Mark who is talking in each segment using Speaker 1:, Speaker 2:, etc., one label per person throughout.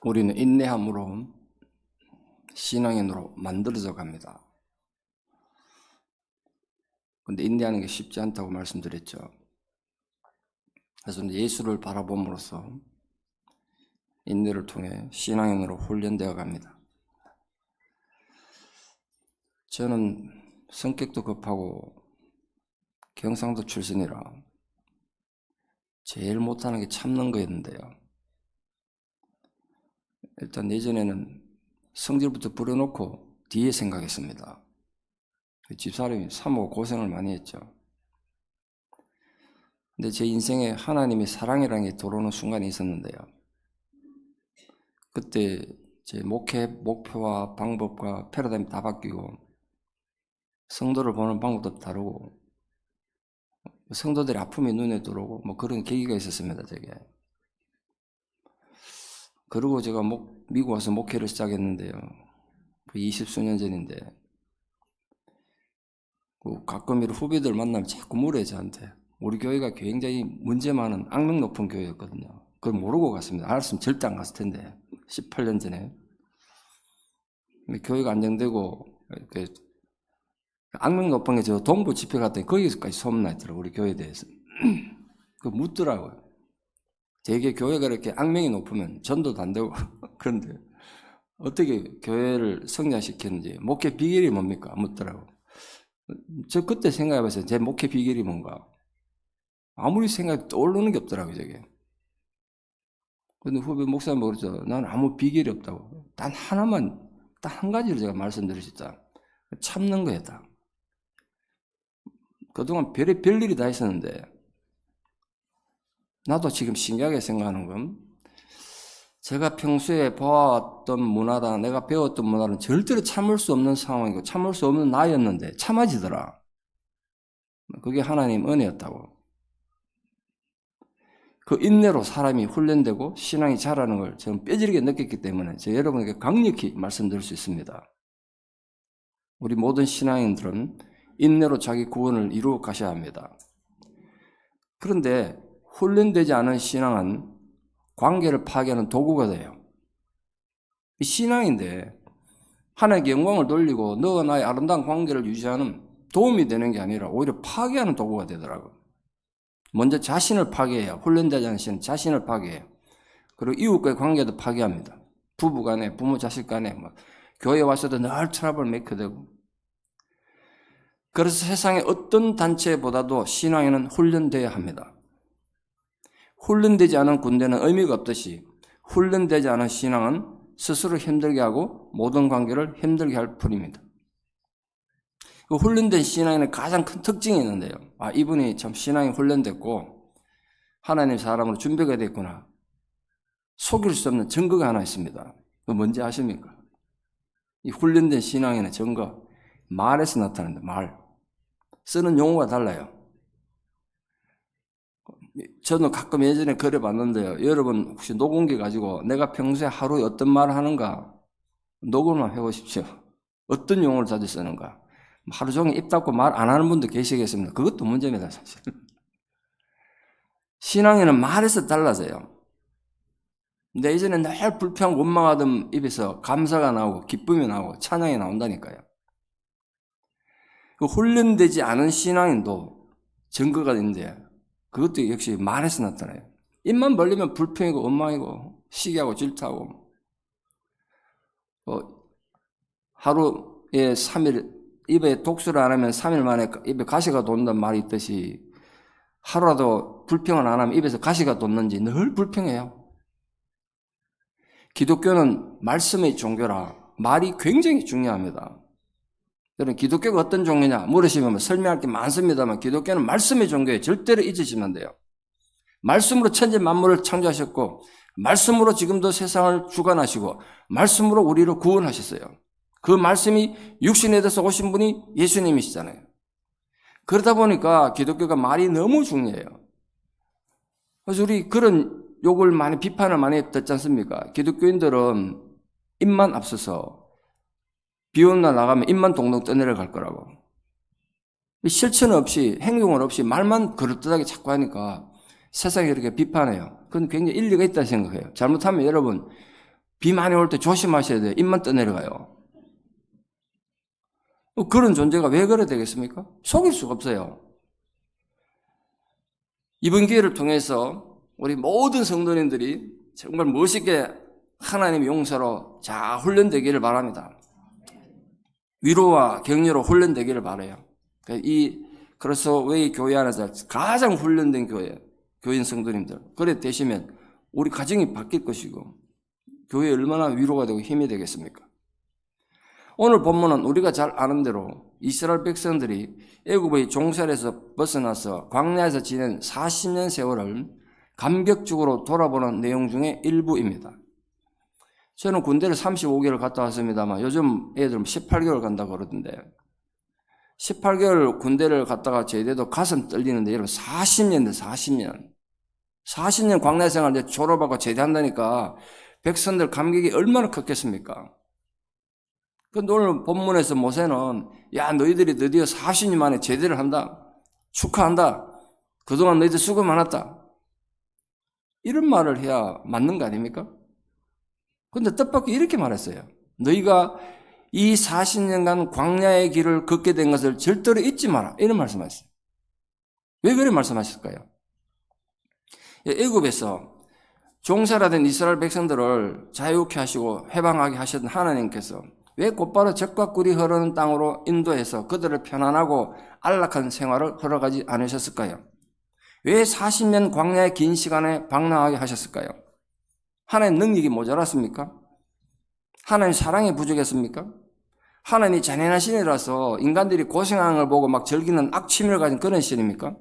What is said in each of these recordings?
Speaker 1: 우리는 인내함으로 신앙인으로 만들어져 갑니다. 근데 인내하는 게 쉽지 않다고 말씀드렸죠. 그래서 예수를 바라봄으로써 인내를 통해 신앙인으로 훈련되어 갑니다. 저는 성격도 급하고 경상도 출신이라 제일 못하는 게 참는 거였는데요. 일단 예전에는 성질부터 부려놓고 뒤에 생각했습니다. 집사람이 사모고 고생을 많이 했죠. 근데 제 인생에 하나님이 사랑이라는 게 들어오는 순간이 있었는데요. 그때 제 목회 목표와 방법과 패러다임이 다 바뀌고 성도를 보는 방법도 다르고 성도들의 아픔이 눈에 들어오고 뭐 그런 계기가 있었습니다. 제게. 그리고 제가 미국 와서 목회를 시작했는데요. 20수년 전인데 가끔 이런 후배들 만나면 자꾸 물어요. 저한테. 우리 교회가 굉장히 문제 많은 악명 높은 교회였거든요. 그걸 모르고 갔습니다. 알았으면 절대 안 갔을 텐데 18년 전에 교회가 안정되고 이렇게 악명 높은 게 저 동부 집회 갔더니 거기서까지 소문났더라고요. 우리 교회에 대해서. 그 묻더라고요. 되게 교회가 이렇게 악명이 높으면 전도도 안 되고 그런데 어떻게 교회를 성장시켰는지 목회 비결이 뭡니까? 묻더라고요. 저 그때 생각해봤어요. 제 목회 비결이 뭔가. 아무리 생각이 떠오르는 게 없더라고요. 저게. 근데 후배 목사님 그러죠. 난 아무 비결이 없다고. 단 하나만, 딱 한 가지를 제가 말씀드릴 수 있다. 참는 거였다. 그동안 별일이 다 있었는데 나도 지금 신기하게 생각하는 건 제가 평소에 보아왔던 문화다, 내가 배웠던 문화는 절대로 참을 수 없는 상황이고 참을 수 없는 나였는데 참아지더라. 그게 하나님 은혜였다고. 그 인내로 사람이 훈련되고 신앙이 자라는 걸 저는 뼈저리게 느꼈기 때문에 제가 여러분에게 강력히 말씀드릴 수 있습니다. 우리 모든 신앙인들은 인내로 자기 구원을 이루어 가셔야 합니다. 그런데 훈련되지 않은 신앙은 관계를 파괴하는 도구가 돼요. 신앙인데 하나님께 영광을 돌리고 너와 나의 아름다운 관계를 유지하는 도움이 되는 게 아니라 오히려 파괴하는 도구가 되더라고요. 먼저 자신을 파괴해요. 훈련되지 않은 신은 자신을 파괴해요. 그리고 이웃과의 관계도 파괴합니다. 부부 간에, 부모 자식 간에, 교회 와서도 늘 트러블 메이크되고. 그래서 세상의 어떤 단체보다도 신앙에는 훈련되어야 합니다. 훈련되지 않은 군대는 의미가 없듯이 훈련되지 않은 신앙은 스스로 힘들게 하고 모든 관계를 힘들게 할 뿐입니다. 그 훈련된 신앙에는 가장 큰 특징이 있는데요. 이분이 참 신앙이 훈련됐고 하나님 사람으로 준비가 됐구나. 속일 수 없는 증거가 하나 있습니다. 그거 뭔지 아십니까? 이 훈련된 신앙에는 증거, 말에서 나타난다. 말. 쓰는 용어가 달라요. 저는 가끔 예전에 그려봤는데요. 여러분 혹시 녹음기 가지고 내가 평소에 하루에 어떤 말을 하는가 녹음을 해보십시오. 어떤 용어를 자주 쓰는가. 하루 종일 입 닫고 말 안 하는 분도 계시겠습니다. 그것도 문제입니다, 사실. 신앙에는 말에서 달라져요. 근데 예전에 늘 불평 원망하던 입에서 감사가 나오고 기쁨이 나오고 찬양이 나온다니까요. 그 훈련되지 않은 신앙인도 증거가 있는데 그것도 역시 말에서 나타나요. 입만 벌리면 불평이고 원망이고 시기하고 질투하고 하루에 3일 입에 독수를 안 하면 3일 만에 입에 가시가 돋는다는 말이 있듯이 하루라도 불평을 안 하면 입에서 가시가 돋는지 늘 불평해요. 기독교는 말씀의 종교라 말이 굉장히 중요합니다. 여러분 기독교가 어떤 종교냐 물으시면 설명할 게 많습니다만 기독교는 말씀의 종교에 절대로 잊으시면 안 돼요. 말씀으로 천지 만물을 창조하셨고 말씀으로 지금도 세상을 주관하시고 말씀으로 우리를 구원하셨어요. 그 말씀이 육신에 대해서 오신 분이 예수님이시잖아요. 그러다 보니까 기독교가 말이 너무 중요해요. 그래서 우리 그런 욕을 많이 비판을 많이 듣지 않습니까? 기독교인들은 입만 앞서서 비 오는 날 나가면 입만 동동 떠내려갈 거라고. 실천 없이 행동은 없이 말만 그럴듯하게 자꾸 하니까 세상이 이렇게 비판해요. 그건 굉장히 일리가 있다고 생각해요. 잘못하면 여러분 비 많이 올 때 조심하셔야 돼요. 입만 떠내려가요. 그런 존재가 왜 그래 되겠습니까? 속일 수가 없어요. 이번 기회를 통해서 우리 모든 성도님들이 정말 멋있게 하나님의 용사로 잘 훈련되기를 바랍니다. 위로와 격려로 훈련되기를 바라요. 이 크로스웨이 교회 안에서 가장 훈련된 교인 성도님들 그래 되시면 우리 가정이 바뀔 것이고 교회에 얼마나 위로가 되고 힘이 되겠습니까? 오늘 본문은 우리가 잘 아는 대로 이스라엘 백성들이 애굽의 종살에서 벗어나서 광야에서 지낸 40년 세월을 감격적으로 돌아보는 내용 중에 일부입니다. 저는 군대를 35개월 갔다 왔습니다만 요즘 애들은 18개월 간다고 그러던데 18개월 군대를 갔다가 제대도 가슴 떨리는데 여러분 40년인데 40년 광야 생활 이제 졸업하고 제대한다니까 백성들 감격이 얼마나 컸겠습니까? 근데 오늘 본문에서 모세는 야 너희들이 드디어 40년 만에 제대를 한다. 축하한다. 그동안 너희들 수고 많았다. 이런 말을 해야 맞는 거 아닙니까? 근데 뜻밖의 이렇게 말했어요. 너희가 이 40년간 광야의 길을 걷게 된 것을 절대로 잊지 마라. 이런 말씀하셨어요. 왜 그런 말씀하셨을까요? 애굽에서 종살하던 이스라엘 백성들을 자유케 하시고 해방하게 하셨던 하나님께서 왜 곧바로 적과 꿀이 흐르는 땅으로 인도해서 그들을 편안하고 안락한 생활을 허락하지 않으셨을까요? 왜 40년 광야의 긴 시간에 방랑하게 하셨을까요? 하나님 능력이 모자랐습니까? 하나님 사랑이 부족했습니까? 하나님이 잔인하신 이라서 인간들이 고생하는 걸 보고 막 즐기는 악취미를 가진 그런 신입니까?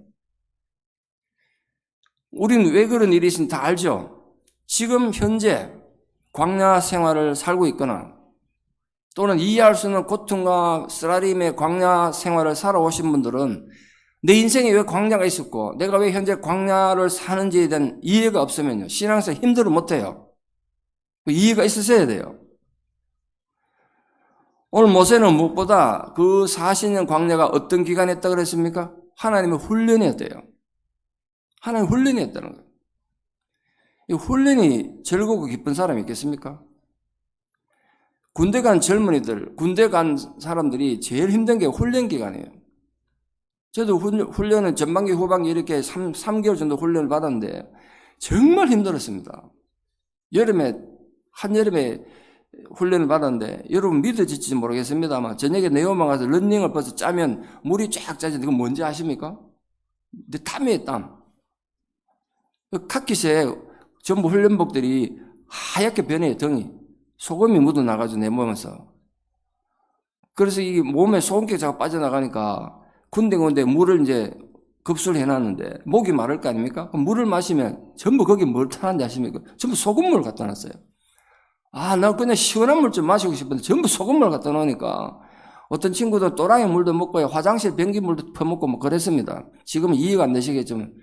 Speaker 1: 우리는 왜 그런 일이 있는지 다 알죠? 지금 현재 광야 생활을 살고 있거나 또는 이해할 수 없는 고통과 쓰라림의 광야 생활을 살아오신 분들은 내 인생에 왜 광야가 있었고 내가 왜 현재 광야를 사는지에 대한 이해가 없으면요 신앙생활 힘들어 못해요. 이해가 있으셔야 돼요. 오늘 모세는 무엇보다 그 40년 광야가 어떤 기간이었다고 그랬습니까? 하나님의 훈련이었대요. 하나님의 훈련이었다는 거예요. 이 훈련이 즐겁고 기쁜 사람이 있겠습니까? 군대 간 젊은이들, 군대 간 사람들이 제일 힘든 게 훈련 기간이에요. 저도 훈련은 전반기, 후반기 이렇게 3개월 정도 훈련을 받았는데 정말 힘들었습니다. 한여름에 훈련을 받았는데 여러분 믿어질지 모르겠습니다만 저녁에 내오만 가서 런닝을 벌써 짜면 물이 쫙 짜지는데 이거 뭔지 아십니까? 내 땀이에요, 땀. 카키색 전부 훈련복들이 하얗게 변해요, 등이. 소금이 묻어나가지고 내 몸에서. 그래서 이 몸에 소금기가 자꾸 빠져나가니까 군데군데 물을 이제 급수를 해놨는데 목이 마를 거 아닙니까? 그럼 물을 마시면 전부 거기 뭘 타는지 아십니까? 전부 소금물을 갖다 놨어요. 나 그냥 시원한 물 좀 마시고 싶은데 전부 소금물 갖다 놓으니까 어떤 친구들 또랑이 물도 먹고 화장실 변기 물도 퍼먹고 뭐 그랬습니다. 지금은 이해가 안 되시겠지만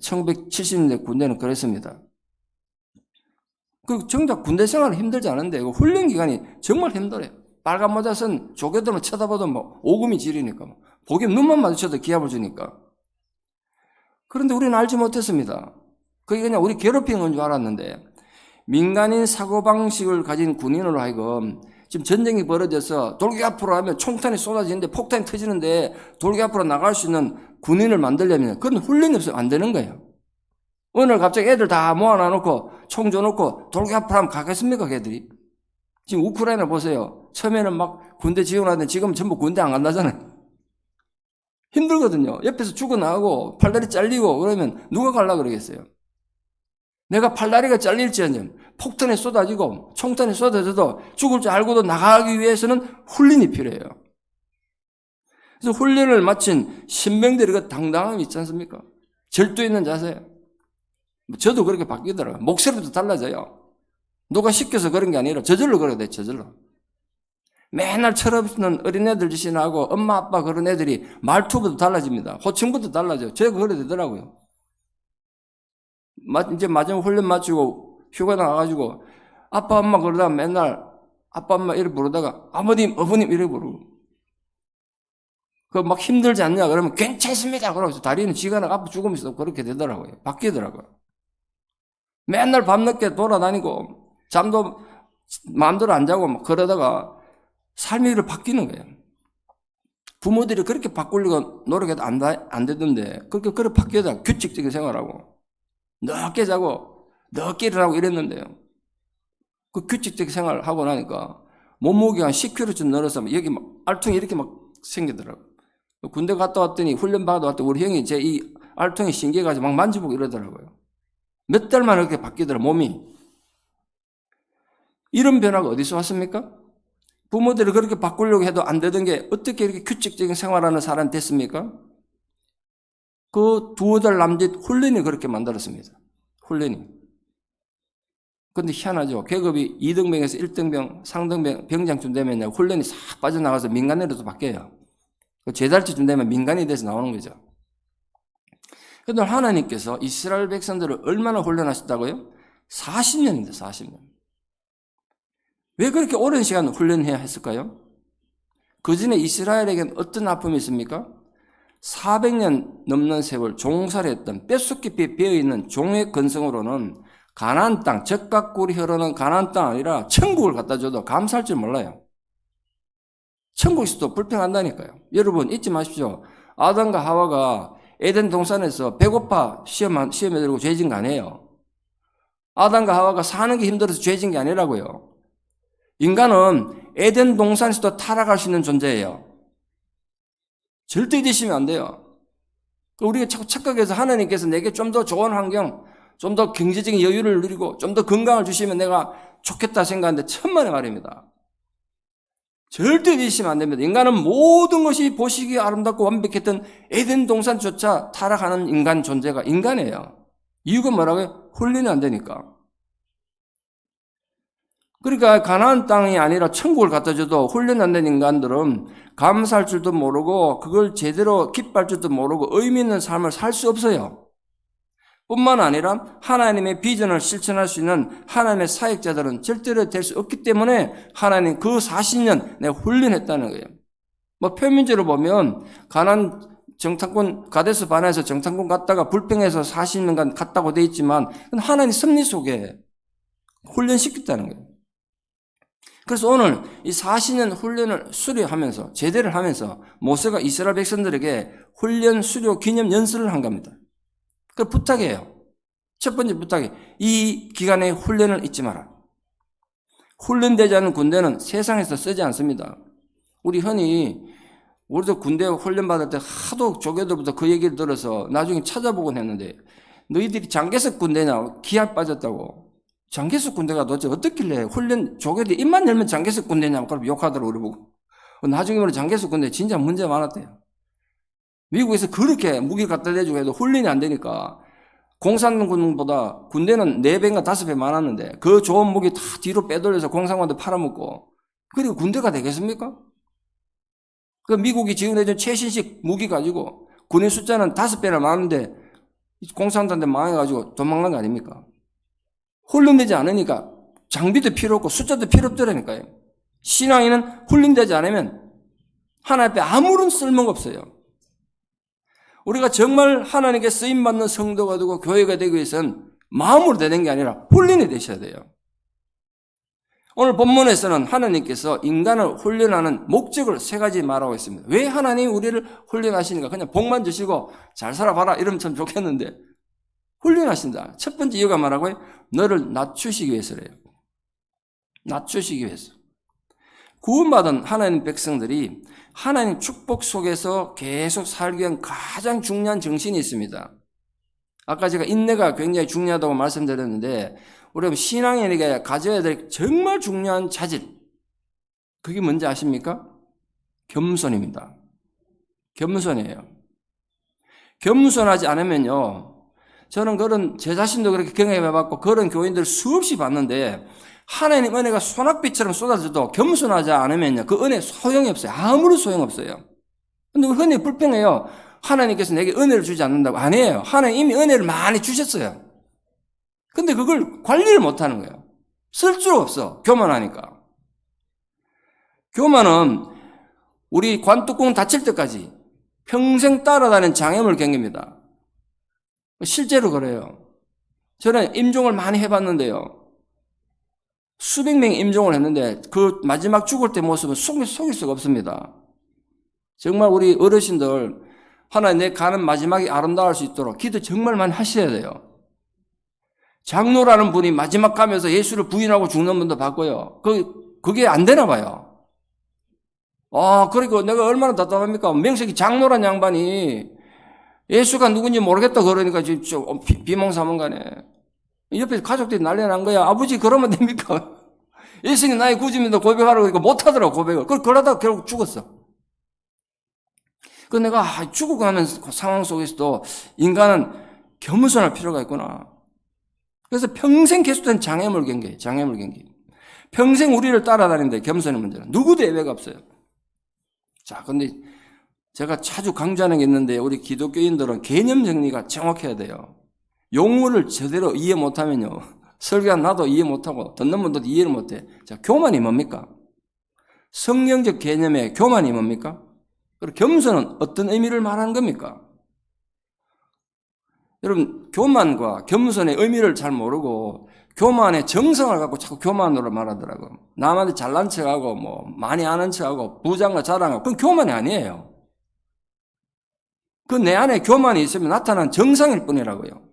Speaker 1: 1970년대 군대는 그랬습니다. 그 정작 군대 생활은 힘들지 않은데 훈련 기간이 정말 힘들어요. 빨간 모자 쓴 조교들만 쳐다봐도 뭐 오금이 지리니까 보기 눈만 마주쳐도 기합을 주니까. 그런데 우리는 알지 못했습니다. 그게 그냥 우리 괴롭히는 건 줄 알았는데 민간인 사고방식을 가진 군인으로 하여금 지금 전쟁이 벌어져서 돌기 앞으로 하면 총탄이 쏟아지는데 폭탄이 터지는데 돌기 앞으로 나갈 수 있는 군인을 만들려면 그런 훈련이 없으면 안 되는 거예요. 오늘 갑자기 애들 다 모아놔놓고 총 줘놓고 돌기 앞으로 하면 가겠습니까 걔들이? 지금 우크라이나 보세요. 처음에는 막 군대 지원하는데 지금 전부 군대 안 간다잖아요. 힘들거든요. 옆에서 죽어나가고 팔다리 잘리고 그러면 누가 가려고 그러겠어요? 내가 팔다리가 잘릴지언정 폭탄이 쏟아지고 총탄이 쏟아져도 죽을 줄 알고도 나가기 위해서는 훈련이 필요해요. 그래서 훈련을 마친 신병들의 그 당당함이 있지 않습니까? 절도 있는 자세. 저도 그렇게 바뀌더라고요. 목소리도 달라져요. 누가 시켜서 그런 게 아니라 저절로 그러게 돼, 저절로. 맨날 철없는 어린애들 짓이나 하고 엄마 아빠 그런 애들이 말투부터 달라집니다. 호칭부터 달라져요. 제가 그래 되더라고요. 이제 마지막 훈련 마치고 휴가 나가가지고 아빠 엄마 그러다가 맨날 아빠 엄마 이렇게 부르다가 아버님 어머님 이렇게 부르고 그 막 힘들지 않냐 그러면 괜찮습니다 그러고 다리는 지가 나가 아파 죽으면서 그렇게 되더라고요. 바뀌더라고요. 맨날 밤늦게 돌아다니고 잠도 마음대로 안 자고 막 그러다가 삶이 바뀌는 거예요. 부모들이 그렇게 바꾸려고 노력해도 안 되던데 그렇게 바뀌어서 규칙적인 생활하고 늦게 자고 늦게 일어나고 이랬는데요. 그 규칙적인 생활을 하고 나니까 몸무게가 한 10kg쯤 늘어서 여기 막 알통이 이렇게 막 생기더라고요. 군대 갔다 왔더니 훈련 받아 왔더니 우리 형이 제 이 알통이 신기해가지고 막 만져보고 이러더라고요. 몇 달 만에 그렇게 바뀌더라 몸이. 이런 변화가 어디서 왔습니까? 부모들이 그렇게 바꾸려고 해도 안 되던 게 어떻게 이렇게 규칙적인 생활하는 사람이 됐습니까? 그 두어 달 남짓 훈련이 그렇게 만들었습니다. 훈련이. 근데 희한하죠. 계급이 2등병에서 1등병, 상등병, 병장쯤 되면 훈련이 싹 빠져나가서 민간으로도 바뀌어요. 제달치쯤 되면 민간이 돼서 나오는 거죠. 그런데 하나님께서 이스라엘 백성들을 얼마나 훈련하셨다고요? 40년입니다. 40년. 왜 그렇게 오랜 시간 훈련해야 했을까요? 그 전에 이스라엘에게는 어떤 아픔이 있습니까? 400년 넘는 세월 종살이 했던 뼛속 깊이 배어있는 종의 근성으로는 가나안 땅, 젖과 꿀이 흐르는 가나안 땅 아니라 천국을 갖다 줘도 감사할 줄 몰라요. 천국에서도 불평한다니까요. 여러분 잊지 마십시오. 아담과 하와가 에덴 동산에서 배고파 시험에 들고 죄진 거 아니에요. 아담과 하와가 사는 게 힘들어서 죄진 게 아니라고요. 인간은 에덴 동산에서도 타락할 수 있는 존재예요. 절대 잊으시면 안 돼요. 우리가 자꾸 착각해서 하나님께서 내게 좀 더 좋은 환경, 좀 더 경제적인 여유를 누리고 좀 더 건강을 주시면 내가 좋겠다 생각하는데 천만의 말입니다. 절대 잊으시면 안 됩니다. 인간은 모든 것이 보시기에 아름답고 완벽했던 에덴 동산조차 타락하는 인간 존재가 인간이에요. 이유가 뭐라고요? 훈련이 안 되니까. 그러니까 가나안 땅이 아니라 천국을 갖다 줘도 훈련 안 된 인간들은 감사할 줄도 모르고 그걸 제대로 기뻐할 줄도 모르고 의미 있는 삶을 살 수 없어요. 뿐만 아니라 하나님의 비전을 실천할 수 있는 하나님의 사역자들은 절대로 될 수 없기 때문에 하나님 그 40년 내가 훈련했다는 거예요. 뭐 표면적으로 보면 가나안 정탐꾼 가데스 바네아에서 정탐꾼 갔다가 불평해서 40년간 갔다고 돼 있지만 하나님 섭리 속에 훈련시켰다는 거예요. 그래서 오늘 이 40년 훈련을 수료하면서 제대를 하면서 모세가 이스라엘 백성들에게 훈련 수료 기념 연설을 한 겁니다. 그 부탁이에요. 첫 번째 부탁이 이 기간에 훈련을 잊지 마라. 훈련되지 않은 군대는 세상에서 쓰지 않습니다. 우리 흔히 우리도 군대 훈련 받을 때 하도 조교들부터 그 얘기를 들어서 나중에 찾아보곤 했는데 너희들이 장개석 군대냐 기합 빠졌다고. 장개석 군대가 도대체 어떻길래 훈련 조교들이 입만 열면 장개석 군대냐고 그럼 욕하더라고 우리 보고. 나중에 보면 장개석 군대 진짜 문제 많았대요. 미국에서 그렇게 무기 갖다 대주고 해도 훈련이 안 되니까 공산군보다 군대는 4배인가 5배 많았는데 그 좋은 무기 다 뒤로 빼돌려서 공산군한테 팔아먹고 그리고 군대가 되겠습니까? 그 미국이 지원해준 최신식 무기 가지고 군인 숫자는 5배나 많은데 공산당한테 망해가지고 도망간 거 아닙니까? 훈련되지 않으니까 장비도 필요 없고 숫자도 필요 없더라니까요. 신앙인은 훈련되지 않으면 하나님 앞에 아무런 쓸모가 없어요. 우리가 정말 하나님께 쓰임받는 성도가 되고 교회가 되기 위해서는 마음으로 되는 게 아니라 훈련이 되셔야 돼요. 오늘 본문에서는 하나님께서 인간을 훈련하는 목적을 3가지 말하고 있습니다. 왜 하나님이 우리를 훈련하시는가? 그냥 복만 주시고 잘 살아봐라 이러면 참 좋겠는데 훈련하신다. 첫 번째 이유가 뭐라고요? 너를 낮추시기 위해서래요. 낮추시기 위해서. 구원받은 하나님 백성들이 하나님 축복 속에서 계속 살기 위한 가장 중요한 정신이 있습니다. 아까 제가 인내가 굉장히 중요하다고 말씀드렸는데 우리 신앙인에게 가져야 될 정말 중요한 자질 그게 뭔지 아십니까? 겸손입니다. 겸손이에요. 겸손하지 않으면요 저는 그런 제 자신도 그렇게 경험해봤고 그런 교인들 수없이 봤는데 하나님 은혜가 소낙비처럼 쏟아져도 겸손하지 않으면요 그 은혜 소용이 없어요. 아무런 소용없어요. 근데 우리 흔히 불평해요. 하나님께서 내게 은혜를 주지 않는다고. 아니에요. 하나님 이미 은혜를 많이 주셨어요. 근데 그걸 관리를 못하는 거예요. 쓸 줄 없어. 교만하니까. 교만은 우리 관뚜껑 닫힐 때까지 평생 따라다니는 장애물 경계입니다. 실제로 그래요. 저는 임종을 많이 해봤는데요. 수백 명이 임종을 했는데 그 마지막 죽을 때 모습은 속일 수가 없습니다. 정말 우리 어르신들 하나님 내 가는 마지막이 아름다울 수 있도록 기도 정말 많이 하셔야 돼요. 장로라는 분이 마지막 가면서 예수를 부인하고 죽는 분도 봤고요. 그게 안 되나 봐요. 그리고 내가 얼마나 답답합니까? 명색이 장로란 양반이 예수가 누군지 모르겠다 그러니까 지금 비몽사몽간에 옆에 가족들이 난리 난 거야. 아버지 그러면 됩니까? 예수님 나의 구주입니다 고백하라고 그러니까 못하더라고 고백을. 그러다가 결국 죽었어. 그 내가 죽고 가는 상황 속에서도 인간은 겸손할 필요가 있구나. 그래서 평생 계속된 장애물 경계. 평생 우리를 따라다니는데 겸손의 문제는 누구도 예외가 없어요. 자, 근데 제가 자주 강조하는 게 있는데 우리 기독교인들은 개념 정리가 정확해야 돼요. 용어를 제대로 이해 못하면요. 설교한 나도 이해 못하고 듣는 분도 이해를 못해. 자, 교만이 뭡니까? 성경적 개념의 교만이 뭡니까? 그리고 겸손은 어떤 의미를 말하는 겁니까? 여러분, 교만과 겸손의 의미를 잘 모르고 교만의 정성을 갖고 자꾸 교만으로 말하더라고. 남한테 잘난 척하고 많이 아는 척하고 부장과 자랑하고 그건 교만이 아니에요. 그 내 안에 교만이 있으면 나타난 정상일 뿐이라고요.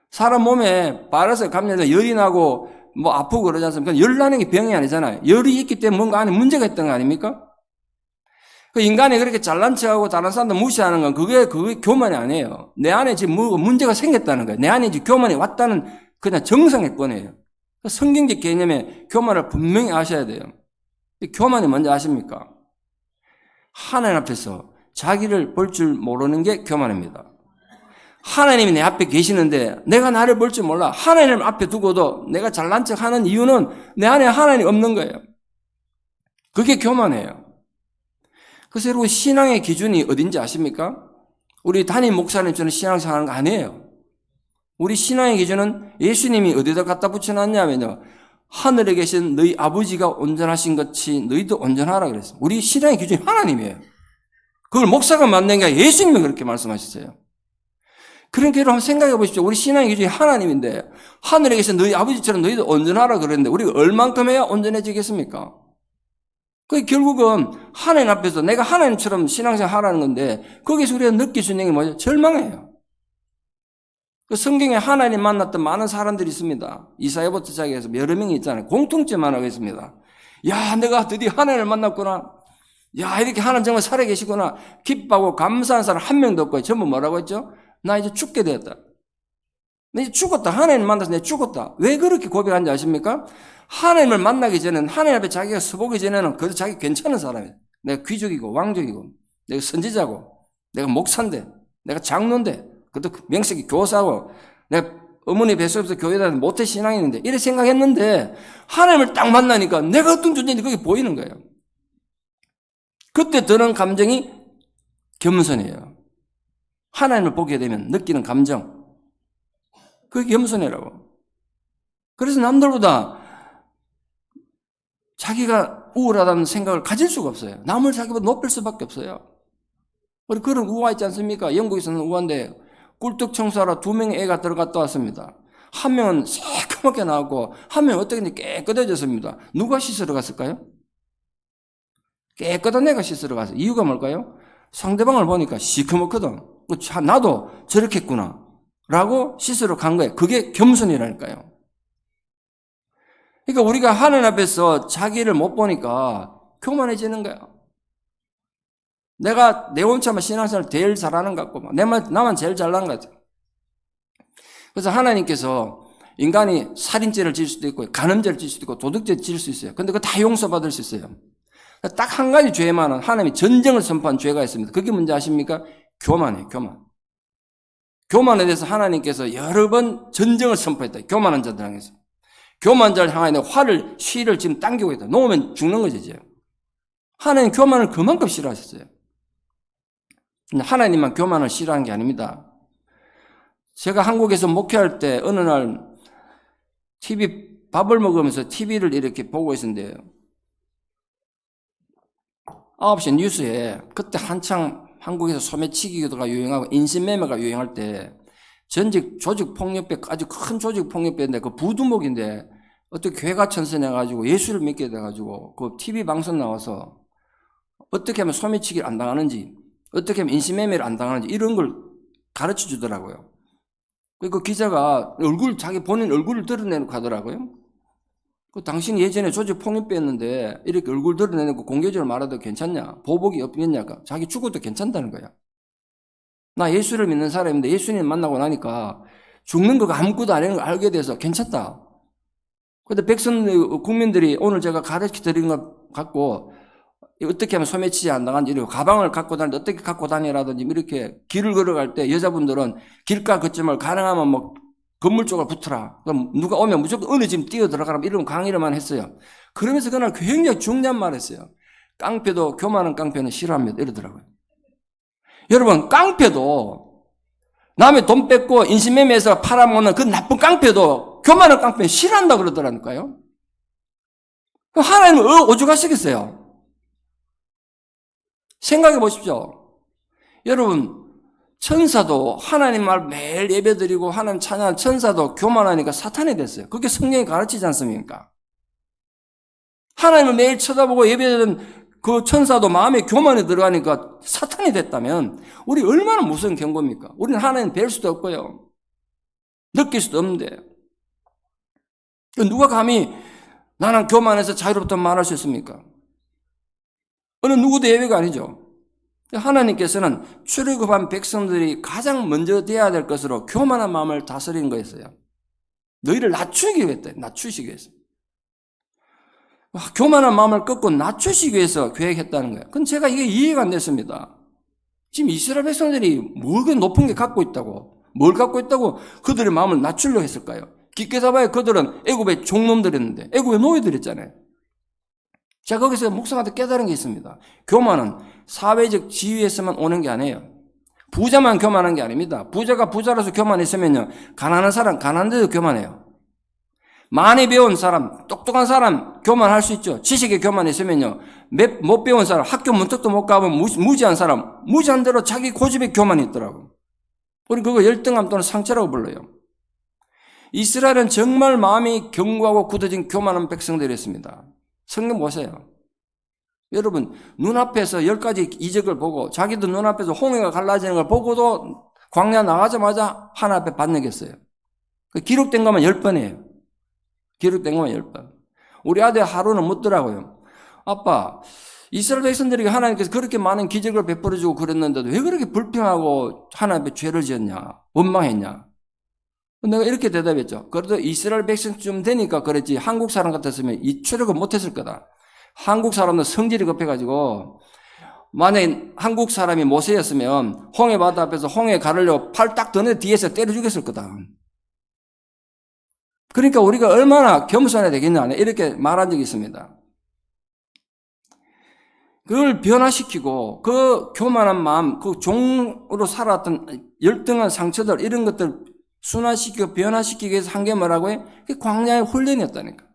Speaker 1: 사람 몸에 바이러스가 감염돼서 열이 나고 아프고 그러지 않습니까? 열 나는 게 병이 아니잖아요. 열이 있기 때문에 뭔가 안에 문제가 있던 거 아닙니까? 그 인간이 그렇게 잘난 척하고 다른 사람들 무시하는 건 그게 교만이 아니에요. 내 안에 지금 문제가 생겼다는 거예요. 내 안에 지금 교만이 왔다는 그냥 정상일 뿐이에요. 성경적 개념의 교만을 분명히 아셔야 돼요. 교만이 뭔지 아십니까? 하나님 앞에서 자기를 볼 줄 모르는 게 교만입니다. 하나님이 내 앞에 계시는데 내가 나를 볼 줄 몰라. 하나님 앞에 두고도 내가 잘난 척하는 이유는 내 안에 하나님이 없는 거예요. 그게 교만이에요. 그래서 여러분 신앙의 기준이 어딘지 아십니까? 우리 담임 목사님처럼 신앙생활 하는 거 아니에요. 우리 신앙의 기준은 예수님이 어디다 갖다 붙여놨냐면요. 하늘에 계신 너희 아버지가 온전하신 것이 너희도 온전하라 그랬어요. 우리 신앙의 기준이 하나님이에요. 그걸 목사가 만든 게 아니라 예수님이 그렇게 말씀하셨어요. 그러니까 여러분 생각해 보십시오. 우리 신앙의 기준이 하나님인데 하늘에 계신 너희 아버지처럼 너희도 온전하라 그랬는데 우리가 얼만큼 해야 온전해지겠습니까? 그 결국은 하나님 앞에서 내가 하나님처럼 신앙생활 하라는 건데 거기서 우리가 느낄 수 있는 게 뭐죠? 절망이에요. 그 성경에 하나님 만났던 많은 사람들이 있습니다. 이사야부터 시작해서 여러 명이 있잖아요. 공통점 하나가 있습니다. 야, 내가 드디어 하나님을 만났구나. 야, 이렇게 하나님 정말 살아계시구나. 기뻐하고 감사한 사람 한 명도 없고 전부 뭐라고 했죠? 나 이제 죽게 되었다. 나 이제 죽었다. 하나님 만나서 내가 죽었다. 왜 그렇게 고백한지 아십니까? 하나님을 만나기 전에는 하나님 앞에 자기가 서보기 전에는 그래도 자기 괜찮은 사람이에요. 내가 귀족이고 왕족이고 내가 선지자고 내가 목사인데 내가 장로인데 그것도 명색이 교사고 내가 어머니 뱃속에서 교회 다니는 모태 신앙인인데 이렇게 생각했는데 하나님을 딱 만나니까 내가 어떤 존재인지 그게 보이는 거예요. 그때 드는 감정이 겸손이에요. 하나님을 보게 되면 느끼는 감정. 그게 겸손이라고. 그래서 남들보다 자기가 우월하다는 생각을 가질 수가 없어요. 남을 자기보다 높일 수밖에 없어요. 우리 그런 우화 있지 않습니까? 영국에서는 우화인데 꿀떡 청소하러 2명의 애가 들어갔다 왔습니다. 한 명은 새까맣게 나왔고 한 명은 어떻게 깨끗해졌습니다. 누가 씻으러 갔을까요? 깨끗한 애가 씻으러 갔어요. 이유가 뭘까요? 상대방을 보니까 시커멓거든. 나도 저렇겠구나 라고 씻으러 간 거예요. 그게 겸손이라니까요. 그러니까 우리가 하나님 앞에서 자기를 못 보니까 교만해지는 거야. 내가 내 혼자만 신앙생활을 제일 잘하는 것 같고 나만 제일 잘나는 것 같아. 그래서 하나님께서 인간이 살인죄를 지을 수도 있고 간음죄를 지을 수도 있고 도둑죄를 지을 수 있어요. 근데 그거 다 용서받을 수 있어요. 딱 한 가지 죄만은 하나님이 전쟁을 선포한 죄가 있습니다. 그게 뭔지 아십니까? 교만이에요. 교만. 교만에 대해서 하나님께서 여러 번 전쟁을 선포했다. 교만한 자들 향해서. 교만한 자를 향하여 활을, 시를 지금 당기고 있다. 놓으면 죽는 거죠, 이제. 하나님 교만을 그만큼 싫어하셨어요. 근데 하나님만 교만을 싫어한 게 아닙니다. 제가 한국에서 목회할 때 어느 날 밥을 먹으면서 TV를 이렇게 보고 있었는데요. 9시 뉴스에 그때 한창 한국에서 소매치기가 유행하고 인신매매가 유행할 때 전직 조직폭력배 아주 큰 조직폭력배인데 그 부두목인데 어떻게 교회가 천선해가지고 예수를 믿게 돼가지고 그 TV 방송 나와서 어떻게 하면 소매치기를 안 당하는지, 어떻게 하면 인신매매를 안 당하는지 이런 걸 가르쳐 주더라고요. 그 기자가 자기 본인 얼굴을 드러내놓고 하더라고요. 당신이 예전에 조직 폭력배였는데 이렇게 얼굴 드러내놓고 공개적으로 말해도 괜찮냐? 보복이 없겠냐? 자기 죽어도 괜찮다는 거야. 나 예수를 믿는 사람인데 예수님 만나고 나니까 죽는 거가 아무것도 아닌 걸 알게 돼서 괜찮다. 근데 국민들이 오늘 제가 가르쳐 드린 것 갖고 어떻게 하면 소매치지 안 당하는지, 이렇게 가방을 갖고 다니는데 어떻게 갖고 다니라든지 이렇게 길을 걸어갈 때 여자분들은 길가 거점을 가능하면 뭐 건물 쪽으로 붙어라. 그럼 누가 오면 무조건 어느 집 뛰어 들어가라. 이런 강의를만 했어요. 그러면서 그날 굉장히 중요한 말 했어요. 깡패도 교만한 깡패는 싫어합니다. 이러더라고요. 여러분, 깡패도 남의 돈 뺏고 인신매매해서 팔아먹는 그 나쁜 깡패도 교만한 깡패는 싫어한다 그러더라니까요. 하나님은 오죽하시겠어요? 생각해 보십시오. 여러분, 천사도 하나님 말 매일 예배드리고 하나님 찬양하는 천사도 교만하니까 사탄이 됐어요. 그게 성경이 가르치지 않습니까? 하나님을 매일 쳐다보고 예배드리는 그 천사도 마음에 교만이 들어가니까 사탄이 됐다면 우리 얼마나 무서운 경고입니까? 우리는 하나님 뵐 수도 없고요. 느낄 수도 없는데 누가 감히 나는 교만해서 자유롭다 말할 수 있습니까? 어느 누구도 예외가 아니죠. 하나님께서는 출애굽한 백성들이 가장 먼저 돼야 될 것으로 교만한 마음을 다스리는 거였어요. 너희를 낮추기 위해서, 낮추시기 위해서. 교만한 마음을 꺾고 낮추시기 위해서 계획했다는 거예요. 근데 제가 이게 이해가 안 됐습니다. 지금 이스라엘 백성들이 뭘 높은 게 갖고 있다고, 뭘 갖고 있다고 그들의 마음을 낮추려고 했을까요? 깊게 잡아야 그들은 애굽의 종놈들이었는데, 애굽의 노예들이었잖아요. 제가 거기서 목사한테 깨달은 게 있습니다. 교만은 사회적 지위에서만 오는 게 아니에요. 부자만 교만한 게 아닙니다. 부자가 부자라서 교만했으면요, 가난한 사람, 가난한데도 교만해요. 많이 배운 사람, 똑똑한 사람 교만할 수 있죠. 지식에 교만했으면요, 못 배운 사람, 학교 문턱도 못 가본 무지한 사람, 무지한 대로 자기 고집에 교만이 있더라고. 우리 그거 열등감 또는 상처라고 불러요. 이스라엘은 정말 마음이 견고하고 굳어진 교만한 백성들이었습니다. 성경 보세요. 여러분, 눈앞에서 10가지 이적을 보고 자기도 눈앞에서 홍해가 갈라지는 걸 보고도 광야 나가자마자 하나님 앞에 반역했어요. 기록된 것만 10번이에요. 기록된 것만 10번. 우리 아들 하루는 묻더라고요. 아빠, 이스라엘 백성들에게 하나님께서 그렇게 많은 기적을 베풀어주고 그랬는데도 왜 그렇게 불평하고 하나님 앞에 죄를 지었냐, 원망했냐. 내가 이렇게 대답했죠. 그래도 이스라엘 백성쯤 되니까 그랬지 한국 사람 같았으면 이 출애굽 못했을 거다. 한국 사람은 성질이 급해가지고 만약에 한국 사람이 모세였으면 홍해 바다 앞에서 홍해 가르려고 팔 딱 드는 뒤에서 때려 죽였을 거다. 그러니까 우리가 얼마나 겸손해야 되겠냐 이렇게 말한 적이 있습니다. 그걸 변화시키고 그 교만한 마음, 그 종으로 살았던 열등한 상처들 이런 것들 순화시키고 변화시키기 위해서 한 게 뭐라고요? 그게 광야의 훈련이었다니까.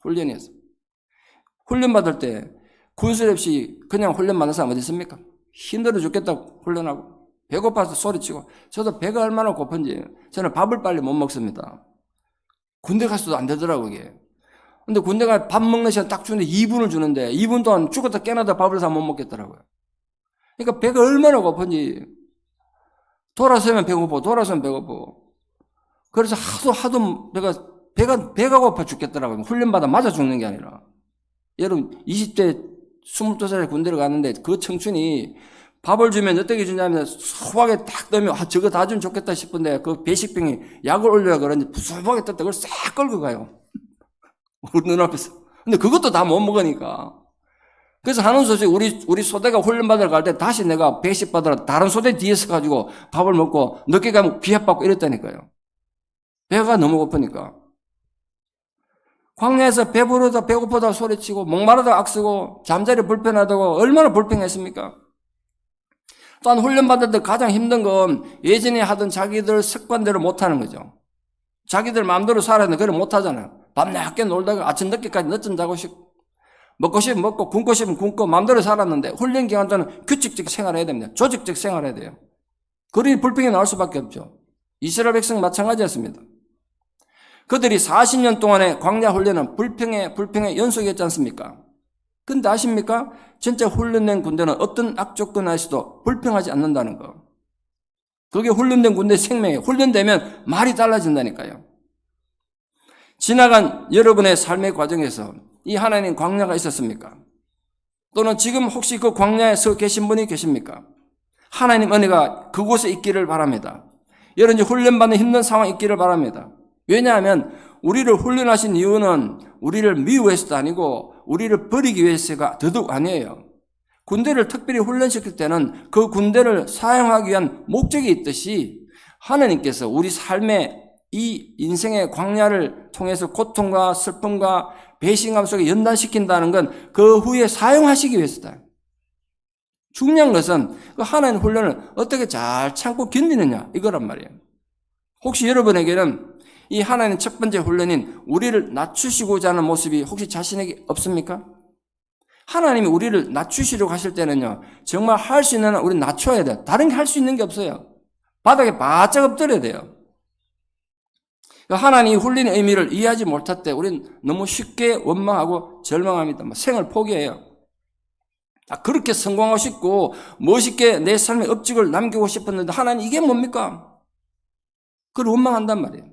Speaker 1: 훈련이었어. 훈련 받을 때 군술 없이 그냥 훈련 받는 사람 어디 있습니까? 힘들어 죽겠다고 훈련하고 배고파서 소리치고 저도 배가 얼마나 고픈지 저는 밥을 빨리 못 먹습니다. 군대 갔어도 안 되더라고 이게. 근데 군대 가 밥 먹는 시간 딱 주는데 2분을 주는데 2분 동안 죽었다 깨나다 밥을 다 못 먹겠더라고요. 그러니까 배가 얼마나 고픈지 돌아서면 배고프고 돌아서면 배고프고 그래서 하도 배가 고파 죽겠더라고요. 훈련받아 맞아 죽는 게 아니라. 여러분 20대 22살에 군대를 갔는데 그 청춘이 밥을 주면 어떻게 주냐면 소박하게 딱 떠면 저거 다 주면 좋겠다 싶은데 그 배식병이 약을 올려야 그런지 소박하게 떴다 그걸 싹 끌고 가요. 우리 눈앞에서. 근데 그것도 다 못 먹으니까. 그래서 하는 소식 우리 소대가 훈련받으러 갈 때 다시 내가 배식 받으러 다른 소대 뒤에서 가지고 밥을 먹고 늦게 가면 비합받고 이랬다니까요. 배가 너무 고프니까. 광야에서 배부르다 배고프다 소리치고 목마르다 악쓰고 잠자리 불편하다고 얼마나 불평했습니까? 또한 훈련받을 때 가장 힘든 건 예전에 하던 자기들 습관대로 못하는 거죠. 자기들 마음대로 살아야 되는데 그걸 못하잖아요. 밤낮게 놀다가 아침 늦게까지 늦잠 자고 싶고 먹고 싶으면 먹고 굶고 싶으면 굶고 마음대로 살았는데 훈련 기간 동안 규칙적 생활해야 됩니다. 조직적 생활해야 돼요. 그러니 불평이 나올 수밖에 없죠. 이스라엘 백성 마찬가지였습니다. 그들이 40년 동안의 광야 훈련은 불평의 연속이었지 않습니까? 근데 아십니까? 진짜 훈련된 군대는 어떤 악조건 하에서도 불평하지 않는다는 거. 그게 훈련된 군대 생명이에요. 훈련되면 말이 달라진다니까요. 지나간 여러분의 삶의 과정에서 이 하나님 광야가 있었습니까? 또는 지금 혹시 그 광야에 서 계신 분이 계십니까? 하나님 은혜가 그곳에 있기를 바랍니다. 여러분이 훈련받는 힘든 상황이 있기를 바랍니다. 왜냐하면 우리를 훈련하신 이유는 우리를 미워해서도 아니고 우리를 버리기 위해서가 더더욱 아니에요. 군대를 특별히 훈련시킬 때는 그 군대를 사용하기 위한 목적이 있듯이 하나님께서 우리 삶의 이 인생의 광야를 통해서 고통과 슬픔과 배신감 속에 연단시킨다는 건 그 후에 사용하시기 위해서다. 중요한 것은 그 하나님 훈련을 어떻게 잘 참고 견디느냐 이거란 말이에요. 혹시 여러분에게는 이 하나님 첫 번째 훈련인 우리를 낮추시고자 하는 모습이 혹시 자신에게 없습니까? 하나님이 우리를 낮추시려고 하실 때는요, 정말 할 수 있는 한 우리는 낮춰야 돼요. 다른 게 할 수 있는 게 없어요. 바닥에 바짝 엎드려야 돼요. 하나님이 훈련의 의미를 이해하지 못할 때 우리는 너무 쉽게 원망하고 절망합니다. 생을 포기해요. 그렇게 성공하고 싶고 멋있게 내 삶의 업적을 남기고 싶었는데 하나님 이게 뭡니까? 그걸 원망한단 말이에요.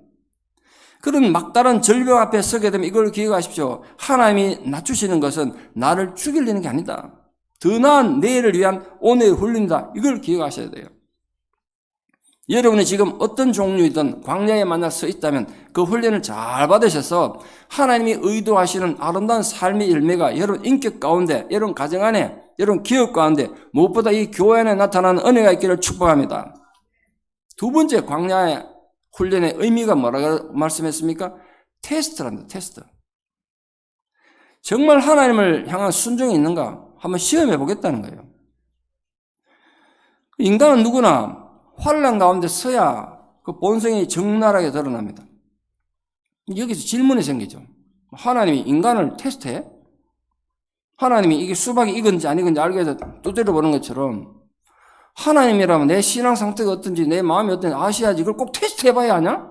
Speaker 1: 그런 막다른 절벽 앞에 서게 되면 이걸 기억하십시오. 하나님이 낮추시는 것은 나를 죽이려는 게 아니다. 더 나은 내일을 위한 오늘의 훈련이다. 이걸 기억하셔야 돼요. 여러분이 지금 어떤 종류이든 광야에 만나 서 있다면 그 훈련을 잘 받으셔서 하나님이 의도하시는 아름다운 삶의 열매가 여러분 인격 가운데, 여러분 가정 안에, 여러분 기업 가운데 무엇보다 이 교회 안에 나타나는 은혜가 있기를 축복합니다. 두 번째 광야의 훈련의 의미가 뭐라고 말씀했습니까? 테스트랍니다. 테스트. 정말 하나님을 향한 순종이 있는가? 한번 시험해 보겠다는 거예요. 인간은 누구나 환난 가운데 서야 그 본성이 적나라하게 드러납니다. 여기서 질문이 생기죠. 하나님이 인간을 테스트해? 하나님이 이게 수박이 익은지 안 익은지 알기 위해서 두드려 보는 것처럼 하나님이라면 내 신앙 상태가 어떤지 내 마음이 어떤지 아셔야지 이걸 꼭 테스트 해봐야 하냐?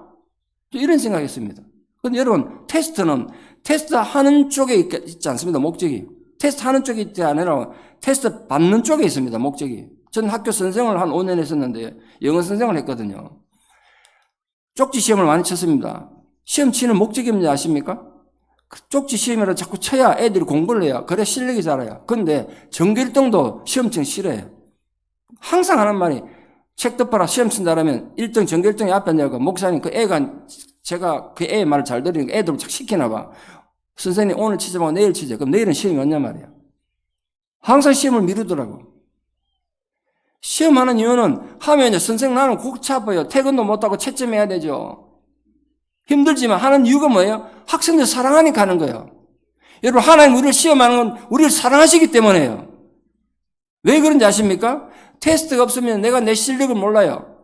Speaker 1: 이런 생각이 있습니다. 그런데 여러분 테스트는 테스트하는 쪽에 있지 않습니다. 목적이. 테스트하는 쪽에 있지 아니라 테스트 받는 쪽에 있습니다. 목적이. 전 학교 선생을 한 5년 했었는데 영어 선생을 했거든요. 쪽지 시험을 많이 쳤습니다. 시험 치는 목적이 뭔지 아십니까? 쪽지 시험이라 자꾸 쳐야 애들이 공부를 해요. 그래 실력이 자라요. 그런데 전교 1등도 시험 치기 싫어해요. 항상 하는 말이 책 덮어라 시험 친다라면 1등 전교 1등이 앞에 앉아가 목사님 그 애가 제가 그 애의 말을 잘 들으니까 애들 착 시키나 봐. 선생님 오늘 치지 말고 내일 치자. 그럼 내일은 시험이 없냐 말이야. 항상 시험을 미루더라고. 시험하는 이유는 하면 이제 선생님 나는 골치 아파요. 퇴근도 못하고 채점해야 되죠. 힘들지만 하는 이유가 뭐예요? 학생들 사랑하니까 하는 거예요. 여러분 하나님 우리를 시험하는 건 우리를 사랑하시기 때문에요. 왜 그런지 아십니까? 테스트가 없으면 내가 내 실력을 몰라요.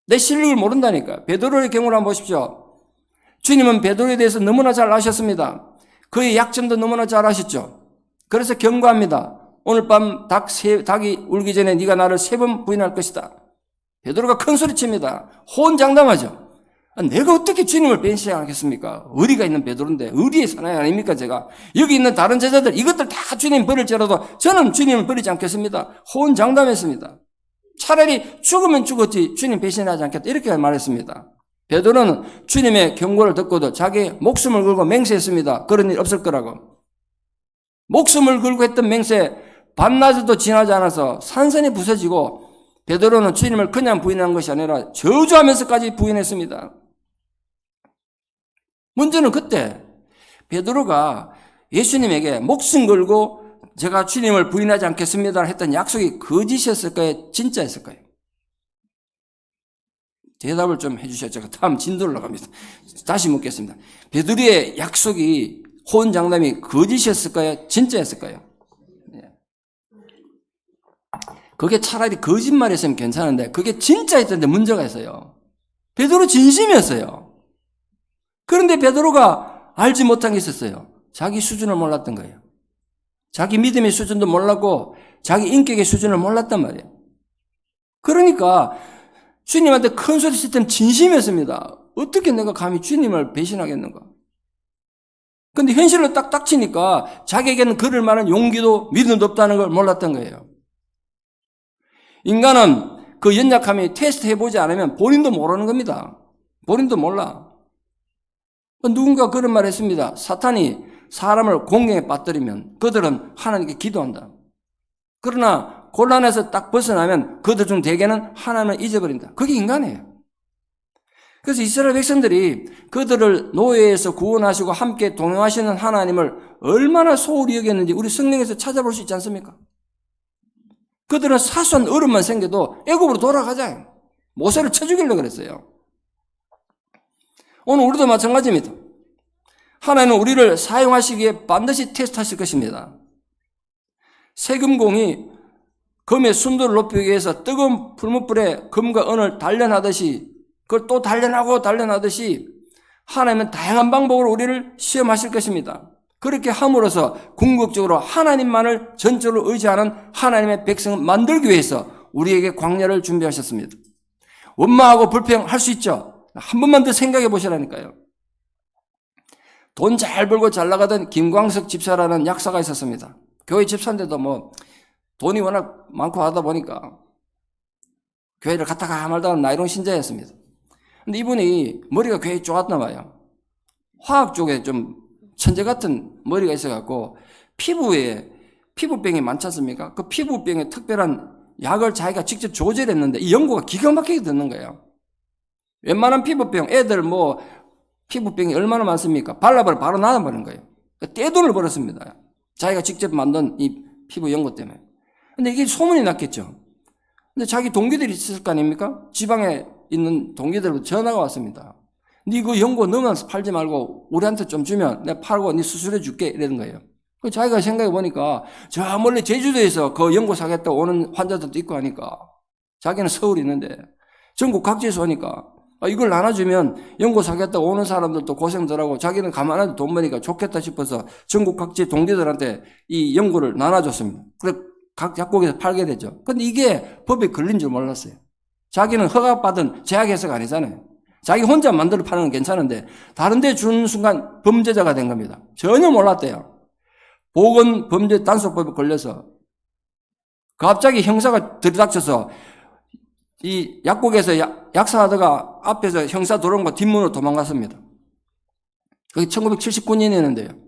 Speaker 1: 내 실력을 모른다니까. 베드로의 경우를 한번 보십시오. 주님은 베드로에 대해서 너무나 잘 아셨습니다. 그의 약점도 너무나 잘 아셨죠. 그래서 경고합니다. 오늘 밤 닭이 울기 전에 네가 나를 3번 부인할 것이다. 베드로가 큰 소리칩니다. 호언장담하죠. 내가 어떻게 주님을 배신하겠습니까? 의리가 있는 베드로인데 의리의 사나이 아닙니까 제가? 여기 있는 다른 제자들 이것들 다 주님 버릴지라도 저는 주님을 버리지 않겠습니다. 호언장담했습니다. 차라리 죽으면 죽었지 주님 배신하지 않겠다 이렇게 말했습니다. 베드로는 주님의 경고를 듣고도 자기 목숨을 걸고 맹세했습니다. 그런 일 없을 거라고. 목숨을 걸고 했던 맹세 반나절도 지나지 않아서 산산이 부서지고 베드로는 주님을 그냥 부인한 것이 아니라 저주하면서까지 부인했습니다. 문제는 그때 베드로가 예수님에게 목숨 걸고 제가 주님을 부인하지 않겠습니다 했던 약속이 거짓이었을까요? 진짜였을까요? 대답을 좀 해주셔야 제가 다음 진도를 나갑니다. 다시 묻겠습니다. 베드로의 약속이 호언장담이 거짓이었을까요? 진짜였을까요? 그게 차라리 거짓말이었으면 괜찮은데 그게 진짜였던데 문제가 있어요. 베드로 진심이었어요. 그런데 베드로가 알지 못한 게 있었어요. 자기 수준을 몰랐던 거예요. 자기 믿음의 수준도 몰랐고 자기 인격의 수준을 몰랐단 말이에요. 그러니까 주님한테 큰 소리 칠 때는 진심이었습니다. 어떻게 내가 감히 주님을 배신하겠는가? 근데 현실로 딱 닥치니까 자기에게는 그럴 만한 용기도 믿음도 없다는 걸 몰랐던 거예요. 인간은 그 연약함이 테스트 해보지 않으면 본인도 모르는 겁니다. 본인도 몰라. 누군가 그런 말 했습니다. 사탄이 사람을 공경에 빠뜨리면 그들은 하나님께 기도한다. 그러나 곤란해서 딱 벗어나면 그들 중 대개는 하나님을 잊어버린다. 그게 인간이에요. 그래서 이스라엘 백성들이 그들을 노예에서 구원하시고 함께 동행하시는 하나님을 얼마나 소홀히 여겼는지 우리 성경에서 찾아볼 수 있지 않습니까? 그들은 사소한 어려움만 생겨도 애굽으로 돌아가자. 모세를 쳐 죽이려고 그랬어요. 오늘 우리도 마찬가지입니다. 하나님은 우리를 사용하시기에 반드시 테스트하실 것입니다. 세금공이 금의 순도를 높이기 위해서 뜨거운 풀무불에 금과 은을 단련하듯이 그걸 또 단련하듯이 하나님은 다양한 방법으로 우리를 시험하실 것입니다. 그렇게 함으로써 궁극적으로 하나님만을 전적으로 의지하는 하나님의 백성을 만들기 위해서 우리에게 광야를 준비하셨습니다. 원망하고 불평할 수 있죠. 한 번만 더 생각해 보시라니까요. 돈 잘 벌고 잘 나가던 김광석 집사라는 약사가 있었습니다. 교회 집사인데도 돈이 워낙 많고 하다 보니까 교회를 갔다가 말다가 나이론 신자였습니다. 근데 이분이 머리가 굉장히 좋았나 봐요. 화학 쪽에 좀 천재 같은 머리가 있어갖고 피부에 피부병이 많지 않습니까? 그 피부병에 특별한 약을 자기가 직접 조절했는데 이 연구가 기가 막히게 듣는 거예요. 웬만한 피부병, 애들 피부병이 얼마나 많습니까? 발라버려 바로 나아버린 거예요. 떼돈을 벌었습니다. 자기가 직접 만든 이 피부 연구 때문에. 근데 이게 소문이 났겠죠. 근데 자기 동기들이 있을 거 아닙니까? 지방에 있는 동기들부터 전화가 왔습니다. 네 그 연고 너만 팔지 말고 우리한테 좀 주면 내가 팔고 네 수술해 줄게 이러는 거예요. 자기가 생각해 보니까 저 멀리 제주도에서 그 연고 사겠다고 오는 환자들도 있고 하니까 자기는 서울에 있는데 전국 각지에서 오니까 이걸 나눠주면 연고 사겠다고 오는 사람들도 고생들하고 자기는 가만히 돈 버니까 좋겠다 싶어서 전국 각지 동기들한테 이 연고를 나눠줬습니다. 그래서 각 약국에서 팔게 되죠. 근데 이게 법에 걸린 줄 몰랐어요. 자기는 허가받은 제약회사가 아니잖아요. 자기 혼자 만들어 파는 건 괜찮은데 다른 데 주는 순간 범죄자가 된 겁니다. 전혀 몰랐대요. 보건범죄단속법에 걸려서 갑자기 형사가 들이닥쳐서 이 약국에서 약사하다가 앞에서 형사 들어온 거 뒷문으로 도망갔습니다. 그게 1979년이었는데요.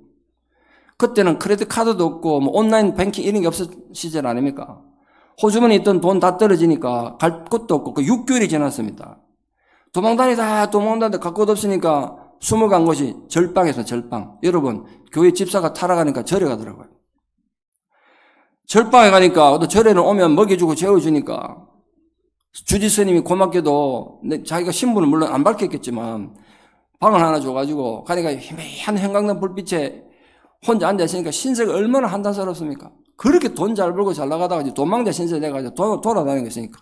Speaker 1: 그때는 크레딧 카드도 없고 온라인 뱅킹 이런 게 없을 시절 아닙니까? 호주머니에 있던 돈 다 떨어지니까 갈 곳도 없고 6개월이 지났습니다. 도망다니다 갈 곳 없으니까 숨어간 곳이 절방에서 절방. 여러분 교회 집사가 타락하니까 절에 가더라고요. 절방에 가니까 또 절에는 오면 먹여주고 재워주니까 주지스님이 고맙게도 자기가 신분을 물론 안 밝혔겠지만 방을 하나 줘가지고 가니까 희미한 형광등 불빛에 혼자 앉아있으니까 신세가 얼마나 한탄스럽습니까? 그렇게 돈 잘 벌고 잘 나가다가 도망자 신세 돼가지고 돌아다니고 있으니까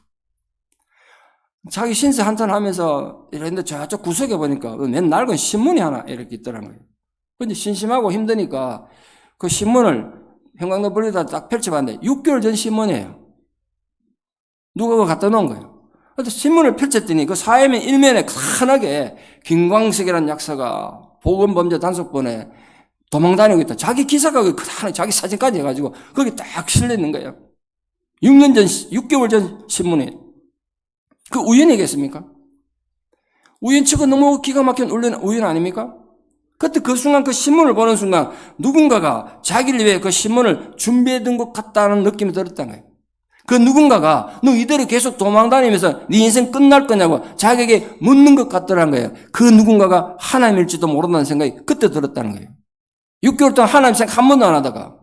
Speaker 1: 자기 신세 한탄하면서 이랬는데 저쪽 구석에 보니까 맨 낡은 신문이 하나 이렇게 있더라는 거예요. 근데 심심하고 힘드니까 그 신문을 형광등 불에다 딱 펼쳐봤는데 6개월 전 신문이에요. 누가 그거 갖다 놓은 거예요. 그래서 신문을 펼쳤더니 그 사회면 일면에 환하게 김광석이라는 약사가 보건범죄단속본에 도망다니고 있다. 자기 기사가 자기 사진까지 해가지고 거기 딱 실려 있는 거예요. 6개월 전 신문에. 그 우연이겠습니까? 우연치고 너무 기가 막힌 우연 아닙니까? 그때 그 순간 그 신문을 보는 순간 누군가가 자기를 위해 그 신문을 준비해둔 것 같다는 느낌이 들었다는 거예요. 그 누군가가 너 이대로 계속 도망다니면서 네 인생 끝날 거냐고 자기에게 묻는 것 같더라는 거예요. 그 누군가가 하나님일지도 모른다는 생각이 그때 들었다는 거예요. 6개월 동안 하나님 생각 한 번도 안 하다가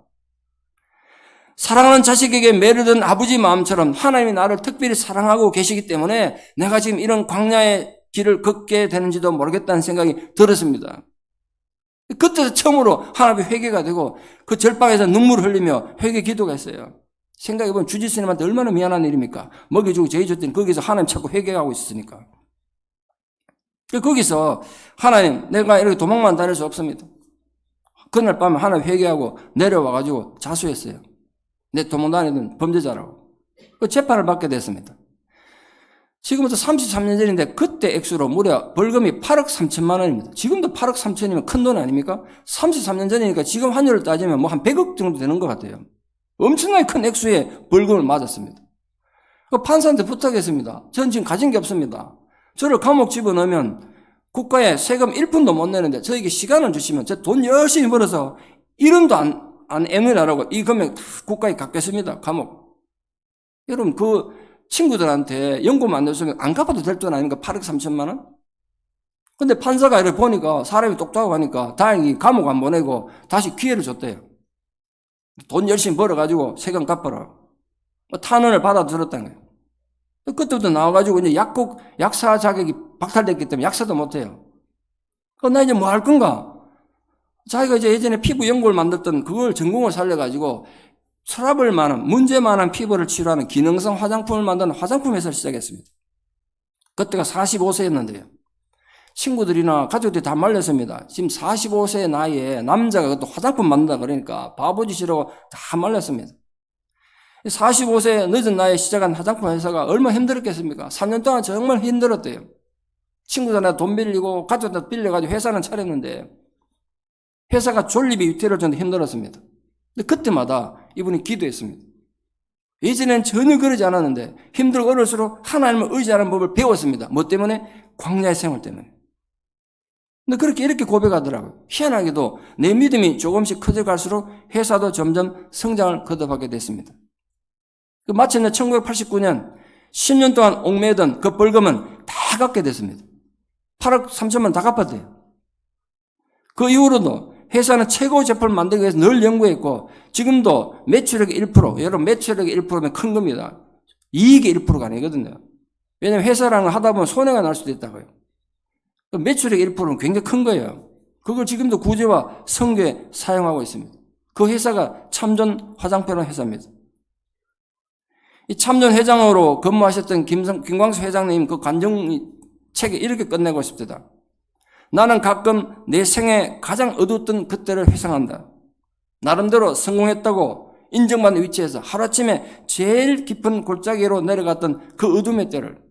Speaker 1: 사랑하는 자식에게 매료된 아버지 마음처럼 하나님이 나를 특별히 사랑하고 계시기 때문에 내가 지금 이런 광야의 길을 걷게 되는지도 모르겠다는 생각이 들었습니다. 그때 처음으로 하나님의 회개가 되고 그 절방에서 눈물을 흘리며 회개 기도가 있어요. 생각해보면 주지스님한테 얼마나 미안한 일입니까? 먹여주고 제해줬더니 거기서 하나님 찾고 회개하고 있었으니까. 거기서 하나님 내가 이렇게 도망만 다닐 수 없습니다. 그날 밤에 하나님 회개하고 내려와가지고 자수했어요. 내 도망다니던 범죄자라고. 그 재판을 받게 됐습니다. 지금부터 33년 전인데 그때 액수로 무려 벌금이 8억 3천만 원입니다. 지금도 8억 3천이면 큰 돈 아닙니까? 33년 전이니까 지금 환율을 따지면 뭐 한 100억 정도 되는 것 같아요. 엄청나게 큰 액수의 벌금을 맞았습니다. 판사한테 부탁했습니다. 전 지금 가진 게 없습니다. 저를 감옥 집어넣으면 국가에 세금 1푼도 못 내는데 저에게 시간을 주시면 저 돈 열심히 벌어서 이름도 안 애누라라고 이 금액 다 국가에 갚겠습니다. 감옥. 여러분 그 친구들한테 연금 안 내주면 안 갚아도 될 돈 아닙니까? 8억 3천만 원? 근데 판사가 이렇게 보니까 사람이 똑똑하고 하니까 다행히 감옥 안 보내고 다시 기회를 줬대요. 돈 열심히 벌어가지고 세금 갚아라. 탄원을 받아들였다는 거예요. 그때부터 나와가지고 이제 약사 자격이 박탈됐기 때문에 약사도 못해요. 나 이제 뭐 할 건가? 자기가 이제 예전에 피부 연고를 만들던 그걸 전공을 살려가지고 트러블 많은, 문제 많은 피부를 치료하는 기능성 화장품을 만드는 화장품 회사를 시작했습니다. 그때가 45세였는데요. 친구들이나 가족들이 다 말렸습니다. 지금 45세 나이에 남자가 그것도 화장품 만든다 그러니까 바보짓이라고 다 말렸습니다. 45세 늦은 나이에 시작한 화장품 회사가 얼마나 힘들었겠습니까? 3년 동안 정말 힘들었대요. 친구들한테 돈 빌리고 가족한테 빌려가지고 회사는 차렸는데 회사가 존립이 위태로울 정도 힘들었습니다. 근데 그때마다 이분이 기도했습니다. 예전엔 전혀 그러지 않았는데 힘들고 어려울수록 하나님을 의지하는 법을 배웠습니다. 뭐 때문에? 광야의 생활 때문에. 근데 그렇게 이렇게 고백하더라고요. 희한하게도 내 믿음이 조금씩 커져갈수록 회사도 점점 성장을 거듭하게 됐습니다. 마침내 1989년 10년 동안 옥매던 그 벌금은 다 갚게 됐습니다. 8억 3천만 다 갚았대요. 그 이후로도 회사는 최고 제품을 만들기 위해서 늘 연구했고 지금도 매출액의 1%, 여러분 매출액의 1%면 큰 겁니다. 이익의 1%가 아니거든요. 왜냐하면 회사라는 걸 하다 보면 손해가 날 수도 있다고요. 매출액의 1%는 굉장히 큰 거예요. 그걸 지금도 구제와 선교에 사용하고 있습니다. 그 회사가 참전 화장품 회사입니다. 이 참전 회장으로 근무하셨던 김광수 회장님 그 간증 책에 이렇게 끝내고 싶습니다. 나는 가끔 내 생애 가장 어두웠던 그때를 회상한다. 나름대로 성공했다고 인정받는 위치에서 하루아침에 제일 깊은 골짜기로 내려갔던 그 어둠의 때를.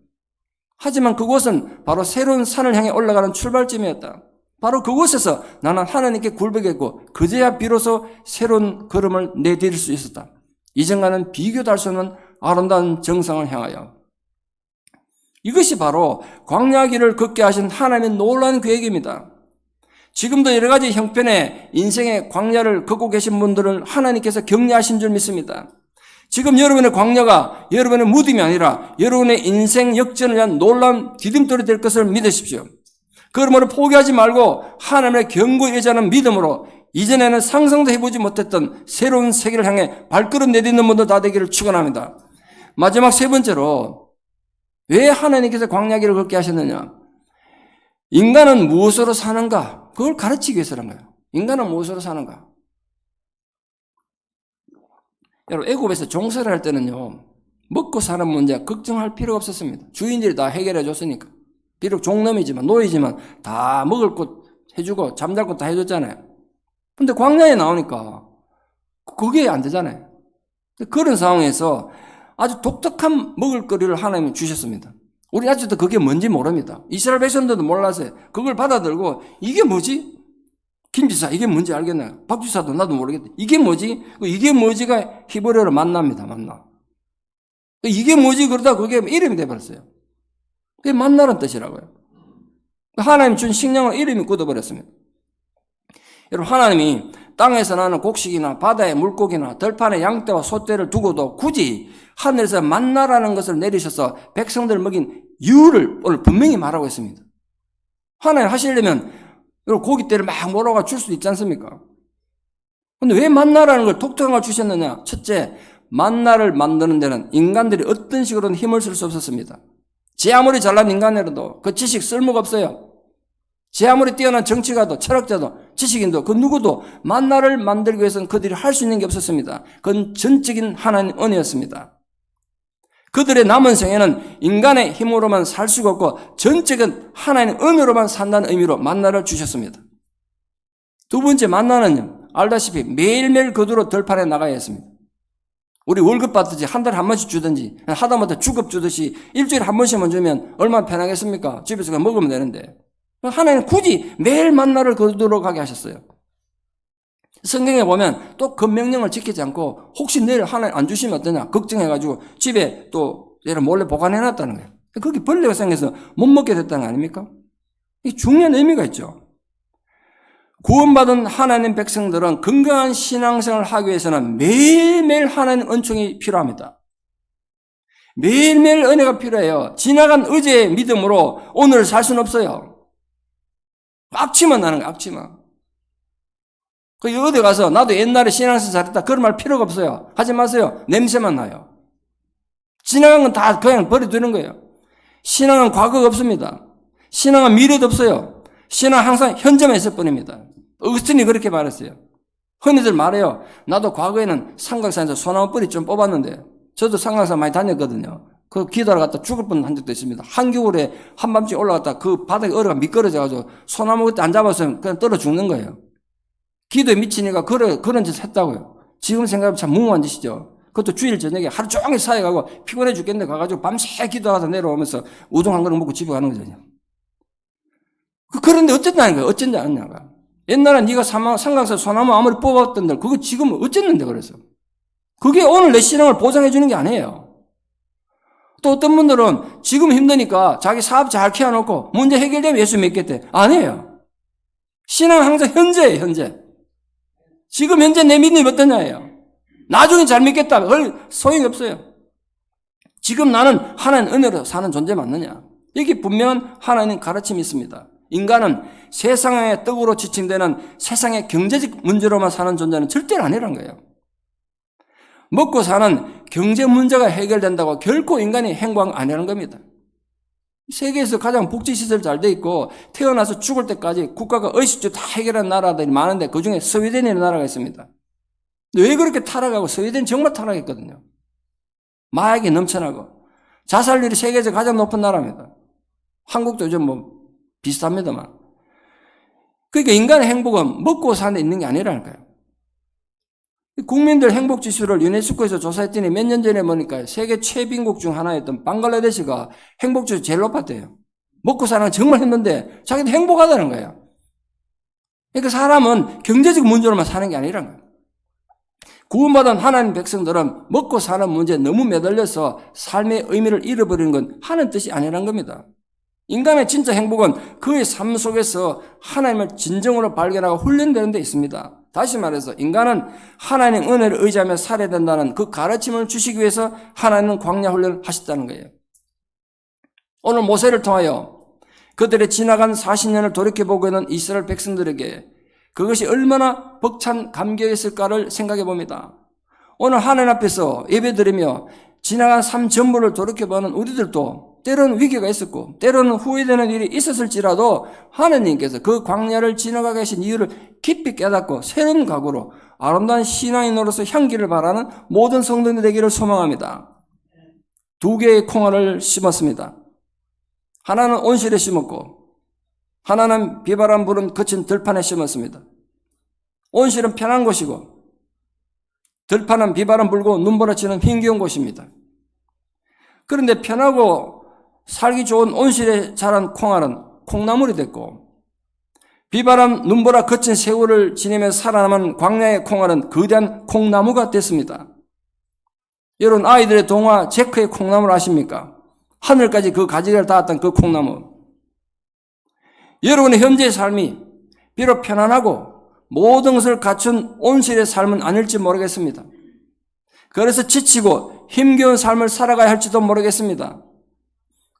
Speaker 1: 하지만 그곳은 바로 새로운 산을 향해 올라가는 출발점이었다. 바로 그곳에서 나는 하나님께 굴복했고 그제야 비로소 새로운 걸음을 내디딜 수 있었다. 이전과는 비교도 할 수 없는 아름다운 정상을 향하여. 이것이 바로 광야 길을 걷게 하신 하나님의 놀라운 계획입니다. 지금도 여러 가지 형편의 인생의 광야를 걷고 계신 분들을 하나님께서 격려하신 줄 믿습니다. 지금 여러분의 광야가 여러분의 무덤이 아니라 여러분의 인생 역전을 위한 놀라운 디딤돌이 될 것을 믿으십시오. 그러므로 포기하지 말고 하나님의 견고히 의지하는 믿음으로 이전에는 상상도 해보지 못했던 새로운 세계를 향해 발걸음 내딛는 분들 다 되기를 축원합니다. 마지막 세 번째로 왜 하나님께서 광야길을 걷게 하셨느냐? 인간은 무엇으로 사는가? 그걸 가르치기 위해서란 거예요. 인간은 무엇으로 사는가? 여러분 애굽에서 종살이를 할 때는요. 먹고 사는 문제 걱정할 필요가 없었습니다. 주인들이 다 해결해 줬으니까. 비록 종놈이지만 노이지만 다 먹을 것 해주고 잠잘 것 다 해줬잖아요. 근데 광야에 나오니까 그게 안 되잖아요. 그런 상황에서 아주 독특한 먹을거리를 하나님이 주셨습니다. 우리 아직도 그게 뭔지 모릅니다. 이스라엘 백성들도 몰라서 그걸 받아들고 이게 뭐지? 김지사 이게 뭔지 알겠나요? 박지사도 나도 모르겠다. 이게 뭐지? 이게 뭐지가 히브리어로 만납니다. 만나. 이게 뭐지? 그러다 그게 이름이 돼버렸어요. 그게 만나라는 뜻이라고요. 하나님 준 식량을 이름이 굳어버렸습니다. 여러분 하나님이 땅에서 나는 곡식이나 바다의 물고기나 들판의 양떼와 소떼를 두고도 굳이 하늘에서 만나라는 것을 내리셔서 백성들을 먹인 이유를 오늘 분명히 말하고 있습니다. 하나님 하시려면 고깃대를 막 몰아가 줄 수도 있지 않습니까? 근데 왜 만나라는 걸 독특한 걸 주셨느냐? 첫째, 만나를 만드는 데는 인간들이 어떤 식으로는 힘을 쓸 수 없었습니다. 제 아무리 잘난 인간이라도 그 지식 쓸모가 없어요. 제 아무리 뛰어난 정치가도 철학자도 지식인도 그 누구도 만나를 만들기 위해서는 그들이 할 수 있는 게 없었습니다. 그건 전적인 하나님 은혜였습니다. 그들의 남은 생애는 인간의 힘으로만 살 수가 없고 전적인 하나님 은혜로만 산다는 의미로 만나를 주셨습니다. 두 번째 만나는요. 알다시피 매일매일 거두러 들판에 나가야 했습니다. 우리 월급 받듯이 한 달에 한 번씩 주든지 하다못해 주급 주듯이 일주일에 한 번씩만 주면 얼마나 편하겠습니까? 집에서 그냥 먹으면 되는데 하나님은 굳이 매일 만나를 거두러 가게 하셨어요. 성경에 보면 또 그 명령을 지키지 않고 혹시 내일 하나님 안 주시면 어떠냐 걱정해가지고 집에 또 얘를 몰래 보관해놨다는 거예요. 그게 벌레가 생겨서 못 먹게 됐다는 거 아닙니까? 이게 중요한 의미가 있죠. 구원받은 하나님 백성들은 건강한 신앙생활을 하기 위해서는 매일매일 하나님 은총이 필요합니다. 매일매일 은혜가 필요해요. 지나간 어제의 믿음으로 오늘 살 수는 없어요. 악취만 나는 거예요. 악취만. 어디 가서 나도 옛날에 신앙생활 잘했다 그런 말 필요가 없어요. 하지 마세요. 냄새만 나요. 지나간 건 다 그냥 버려두는 거예요. 신앙은 과거가 없습니다. 신앙은 미래도 없어요. 신앙은 항상 현재만 있을 뿐입니다. 어거스틴이 그렇게 말했어요. 흔히들 말해요. 나도 과거에는 삼각산에서 소나무 뿌리 좀 뽑았는데 저도 삼각산 많이 다녔거든요. 그 기도하러 갔다 죽을 뻔한 적도 있습니다. 한겨울에 한밤중에 올라갔다 그 바닥에 얼어가 미끄러져가지고 소나무 그때 안 잡았으면 그냥 떨어 죽는 거예요. 기도에 미치니까 그런 짓 했다고요. 지금 생각하면 참 무모한 짓이죠. 그것도 주일 저녁에 하루 종일 사회가고 피곤해 죽겠는데 가가지고 밤새 기도하다 내려오면서 우동 한 그릇 먹고 집에 가는 거잖아요. 그런데 어쨌다는 거예요. 어쩐지 않냐가. 옛날에 네가 삼각산 소나무 아무리 뽑았던들 그거 지금 어쨌는데 그래서. 그게 오늘 내 신앙을 보장해 주는 게 아니에요. 또 어떤 분들은 지금 힘드니까 자기 사업 잘 키워놓고 문제 해결되면 예수 믿겠대. 아니에요. 신앙은 항상 현재예요. 현재. 지금 현재 내 믿음이 어떠냐예요. 나중에 잘 믿겠다. 소용이 없어요. 지금 나는 하나님 은혜로 사는 존재 맞느냐. 이게 분명한 하나님 가르침이 있습니다. 인간은 세상의 떡으로 지칭되는 세상의 경제적 문제로만 사는 존재는 절대로 아니라는 거예요. 먹고 사는 경제 문제가 해결된다고 결코 인간이 행복한 거 아니라는 겁니다. 세계에서 가장 복지시설 잘 돼 있고 태어나서 죽을 때까지 국가가 의식주 다 해결한 나라들이 많은데 그중에 스웨덴이라는 나라가 있습니다. 왜 그렇게 타락하고 스웨덴 정말 타락했거든요. 마약이 넘쳐나고 자살률이 세계에서 가장 높은 나라입니다. 한국도 요즘 뭐 비슷합니다만. 그러니까 인간의 행복은 먹고 사는 데 있는 게 아니라는 거예요. 국민들 행복 지수를 유네스코에서 조사했더니 몇 년 전에 보니까 세계 최빈국 중 하나였던 방글라데시가 행복 지수 제일 높았대요. 먹고 사는 건 정말 힘든데 자기도 행복하다는 거예요. 그러니까 사람은 경제적 문제로만 사는 게 아니라는 거예요. 구원받은 하나님 백성들은 먹고 사는 문제에 너무 매달려서 삶의 의미를 잃어버리는 건 하는 뜻이 아니라는 겁니다. 인간의 진짜 행복은 그의 삶 속에서 하나님을 진정으로 발견하고 훈련되는 데 있습니다. 다시 말해서 인간은 하나님 은혜를 의지하며 살아야 된다는 그 가르침을 주시기 위해서 하나님은 광야 훈련을 하셨다는 거예요. 오늘 모세를 통하여 그들의 지나간 40년을 돌이켜보고 있는 이스라엘 백성들에게 그것이 얼마나 벅찬 감격이었을까를 생각해 봅니다. 오늘 하나님 앞에서 예배드리며 지나간 삶 전부를 돌이켜보는 우리들도 때로는 위기가 있었고 때로는 후회되는 일이 있었을지라도 하나님께서 그 광야를 지나가게 하신 이유를 깊이 깨닫고 새로운 각오로 아름다운 신앙인으로서 향기를 바라는 모든 성도들이 되기를 소망합니다. 2개의 콩알을 심었습니다. 하나는 온실에 심었고 하나는 비바람 부는 거친 들판에 심었습니다. 온실은 편한 곳이고 들판은 비바람 불고 눈보라치는 힘겨운 곳입니다. 그런데 편하고 살기 좋은 온실에 자란 콩알은 콩나물이 됐고 비바람 눈보라 거친 세월을 지내며 살아남은 광야의 콩알은 거대한 콩나무가 됐습니다. 여러분 아이들의 동화 제크의 콩나물 아십니까? 하늘까지 그 가지를 닿았던 그 콩나무. 여러분의 현재의 삶이 비록 편안하고 모든 것을 갖춘 온실의 삶은 아닐지 모르겠습니다. 그래서 지치고 힘겨운 삶을 살아가야 할지도 모르겠습니다.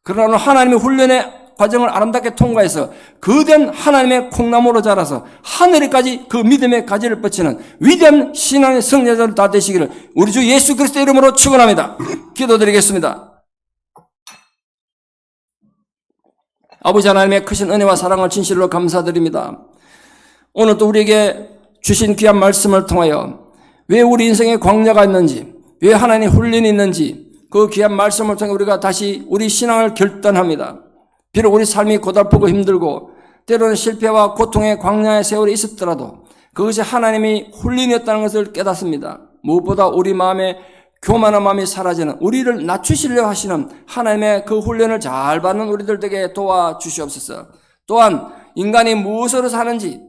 Speaker 1: 그러나 오늘 하나님의 훈련의 과정을 아름답게 통과해서 거대한 하나님의 콩나무로 자라서 하늘에까지 그 믿음의 가지를 뻗치는 위대한 신앙의 승리자들 다 되시기를 우리 주 예수 그리스도의 이름으로 축원합니다. 기도드리겠습니다. 아버지 하나님의 크신 은혜와 사랑을 진실로 감사드립니다. 오늘 또 우리에게 주신 귀한 말씀을 통하여 왜 우리 인생에 광야가 있는지, 왜 하나님의 훈련이 있는지 그 귀한 말씀을 통해 우리가 다시 우리 신앙을 결단합니다. 비록 우리 삶이 고달프고 힘들고 때로는 실패와 고통의 광야의 세월이 있었더라도 그것이 하나님이 훈련이었다는 것을 깨닫습니다. 무엇보다 우리 마음에 교만한 마음이 사라지는, 우리를 낮추시려 하시는 하나님의 그 훈련을 잘 받는 우리들 되게 도와주시옵소서. 또한 인간이 무엇으로 사는지,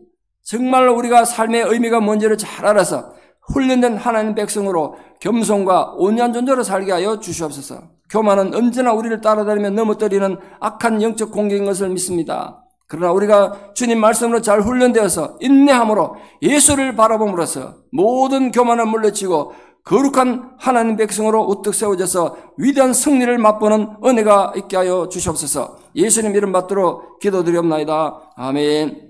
Speaker 1: 정말로 우리가 삶의 의미가 뭔지를 잘 알아서 훈련된 하나님 백성으로 겸손과 온유한 존재로 살게 하여 주시옵소서. 교만은 언제나 우리를 따라다니며 넘어뜨리는 악한 영적 공격인 것을 믿습니다. 그러나 우리가 주님 말씀으로 잘 훈련되어서 인내함으로 예수를 바라봄으로써 모든 교만을 물리치고 거룩한 하나님 백성으로 우뚝 세워져서 위대한 승리를 맛보는 은혜가 있게 하여 주시옵소서. 예수님 이름 받들어 기도드리옵나이다. 아멘.